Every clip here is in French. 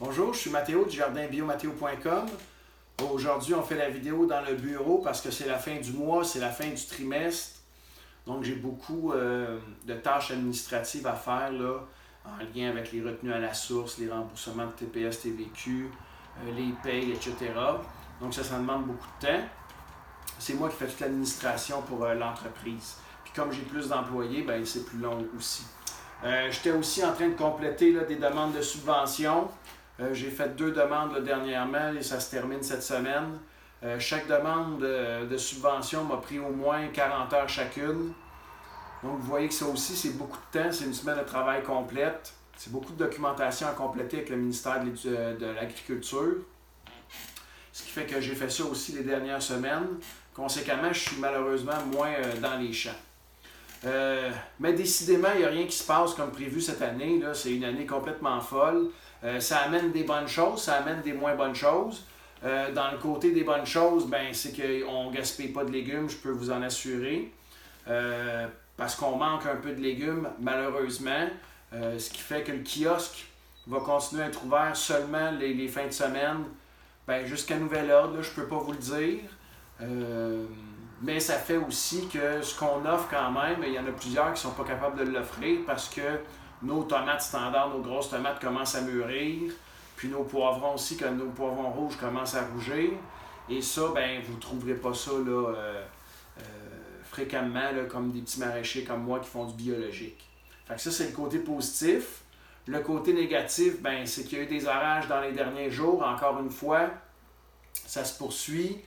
Bonjour, je suis Mathéo du jardinbiomathéo.com. Aujourd'hui, on fait la vidéo dans le bureau parce que c'est la fin du mois, c'est la fin du trimestre. Donc, j'ai beaucoup de tâches administratives à faire là, en lien avec les retenues à la source, les remboursements de TPS, TVQ, les payes, etc. Donc, ça demande beaucoup de temps. C'est moi qui fais toute l'administration pour l'entreprise. Puis comme j'ai plus d'employés, ben, c'est plus long aussi. J'étais aussi en train de compléter là, des demandes de subvention. J'ai fait 2 demandes là, dernièrement et ça se termine cette semaine. Chaque demande de subvention m'a pris au moins 40 heures chacune. Donc vous voyez que ça aussi, c'est beaucoup de temps. C'est une semaine de travail complète. C'est beaucoup de documentation à compléter avec le ministère de l'Agriculture. Ce qui fait que j'ai fait ça aussi les dernières semaines. Conséquemment, je suis malheureusement moins dans les champs. Mais décidément, il n'y a rien qui se passe comme prévu cette année. Là. C'est une année complètement folle. Ça amène des bonnes choses, ça amène des moins bonnes choses. Dans le côté des bonnes choses, ben, c'est qu'on ne gaspille pas de légumes, je peux vous en assurer. Parce qu'on manque un peu de légumes, malheureusement. Ce qui fait que le kiosque va continuer à être ouvert seulement les fins de semaine. Ben, jusqu'à nouvel ordre, là, je ne peux pas vous le dire. Mais ça fait aussi que ce qu'on offre quand même, il y en a plusieurs qui ne sont pas capables de l'offrir parce que nos tomates standards, nos grosses tomates commencent à mûrir. Puis nos poivrons aussi, quand nos poivrons rouges commencent à rougir. Et ça, ben, vous ne trouverez pas ça là, fréquemment là, comme des petits maraîchers comme moi qui font du biologique. Fait que ça, c'est le côté positif. Le côté négatif, ben, c'est qu'il y a eu des orages dans les derniers jours. Encore une fois, ça se poursuit.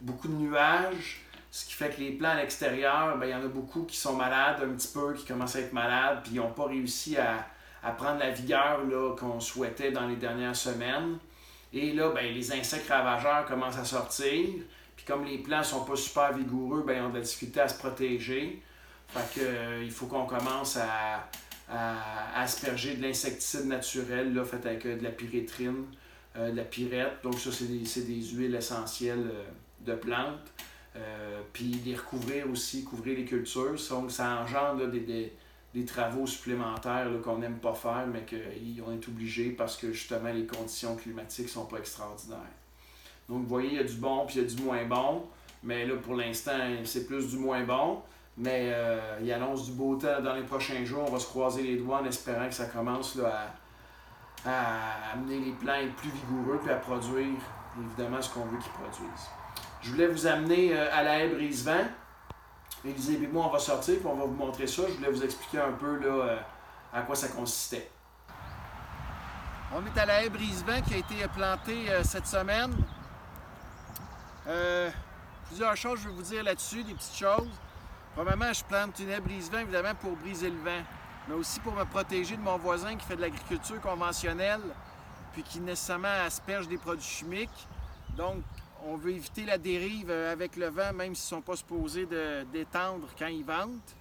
Beaucoup de nuages. Ce qui fait que les plants à l'extérieur, ben, il y en a beaucoup qui sont malades un petit peu, qui commencent à être malades, puis ils n'ont pas réussi à prendre la vigueur là, qu'on souhaitait dans les dernières semaines. Et là, ben, les insectes ravageurs commencent à sortir. Puis comme les plants ne sont pas super vigoureux, ben, ils ont de la difficulté à se protéger. Fait que, il faut qu'on commence à asperger de l'insecticide naturel là, fait avec de la pyrétrine, de la pyrète. Donc ça, c'est des huiles essentielles de plantes. Puis les recouvrir aussi, couvrir les cultures. Donc ça engendre là, des travaux supplémentaires là, qu'on n'aime pas faire, mais qu'on est obligé parce que justement les conditions climatiques ne sont pas extraordinaires. Donc vous voyez, il y a du bon puis il y a du moins bon. Mais là, pour l'instant, c'est plus du moins bon. Mais il annonce du beau temps dans les prochains jours. On va se croiser les doigts en espérant que ça commence là, à amener les plants à être plus vigoureux puis à produire évidemment ce qu'on veut qu'ils produisent. Je voulais vous amener à la haie brise-vent. Élisée et moi, on va sortir et on va vous montrer ça. Je voulais vous expliquer un peu là, à quoi ça consistait. On est à la haie brise-vent qui a été plantée cette semaine. Plusieurs choses je vais vous dire là-dessus, des petites choses. Premièrement, je plante une haie brise-vent évidemment pour briser le vent, mais aussi pour me protéger de mon voisin qui fait de l'agriculture conventionnelle puis qui nécessairement asperge des produits chimiques. Donc, on veut éviter la dérive avec le vent, même s'ils ne sont pas supposés d'étendre quand ils ventent.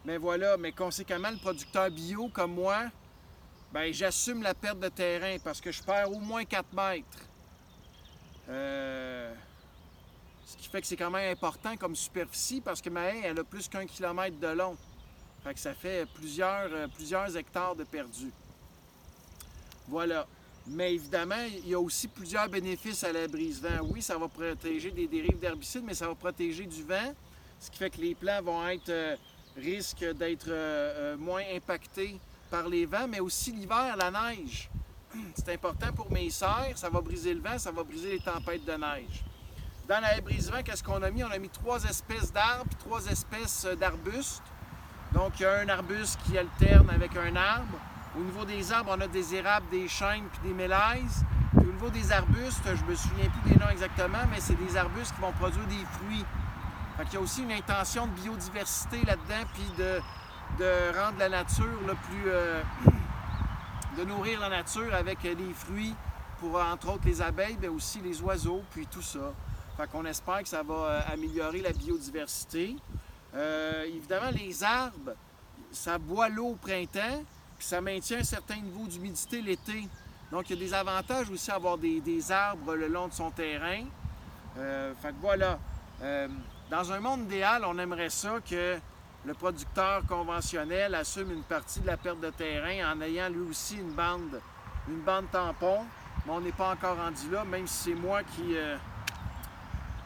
Mais voilà, mais conséquemment, le producteur bio comme moi, ben, j'assume la perte de terrain parce que je perds au moins 4 mètres. Ce qui fait que c'est quand même important comme superficie parce que ma haie, elle a plus qu'1 kilomètre de long. Fait que ça fait plusieurs hectares de perdus. Voilà. Mais évidemment, il y a aussi plusieurs bénéfices à la brise-vent. Oui, ça va protéger des dérives d'herbicides, mais ça va protéger du vent, ce qui fait que les plants vont risquent d'être moins impactés par les vents, mais aussi l'hiver, la neige. C'est important pour mes serres, ça va briser le vent, ça va briser les tempêtes de neige. Dans la haie brise-vent, qu'est-ce qu'on a mis? On a mis 3 espèces d'arbres, 3 espèces d'arbustes. Donc, il y a un arbuste qui alterne avec un arbre. Au niveau des arbres, on a des érables, des chênes puis des mélèzes. Puis au niveau des arbustes, je ne me souviens plus des noms exactement, mais c'est des arbustes qui vont produire des fruits. Fait qu'il y a aussi une intention de biodiversité là-dedans, puis de rendre la nature le plus... de nourrir la nature avec des fruits pour, entre autres, les abeilles, mais aussi les oiseaux, puis tout ça. Fait qu'on espère que ça va améliorer la biodiversité. Évidemment, les arbres, ça boit l'eau au printemps, puis ça maintient un certain niveau d'humidité l'été. Donc, il y a des avantages aussi à avoir des arbres le long de son terrain. Fait que voilà. Dans un monde idéal, on aimerait ça que le producteur conventionnel assume une partie de la perte de terrain en ayant lui aussi une bande une bande tampon, mais on n'est pas encore rendu là, même si c'est moi qui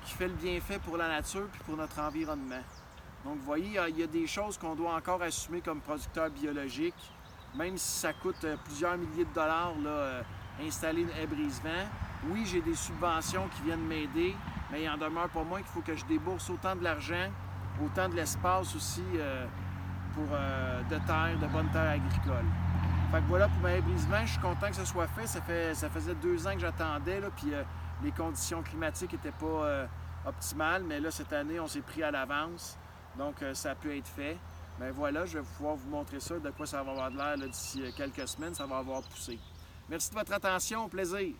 fait le bienfait pour la nature et pour notre environnement. Donc vous voyez, il y a des choses qu'on doit encore assumer comme producteur biologique, même si ça coûte plusieurs milliers de dollars là, installer une haie brise-vent. Oui, j'ai des subventions qui viennent m'aider, mais il en demeure pas moins qu'il faut que je débourse autant de l'argent, autant de l'espace aussi pour de terre, de bonne terre agricole. Fait que voilà pour ma haie brise-vent, je suis content que ce soit fait. Ça faisait 2 ans que j'attendais, puis les conditions climatiques n'étaient pas optimales, mais là, cette année, on s'est pris à l'avance. Donc, ça peut être fait. Mais voilà, je vais pouvoir vous montrer ça, de quoi ça va avoir de l'air d'ici quelques semaines, ça va avoir poussé. Merci de votre attention, au plaisir!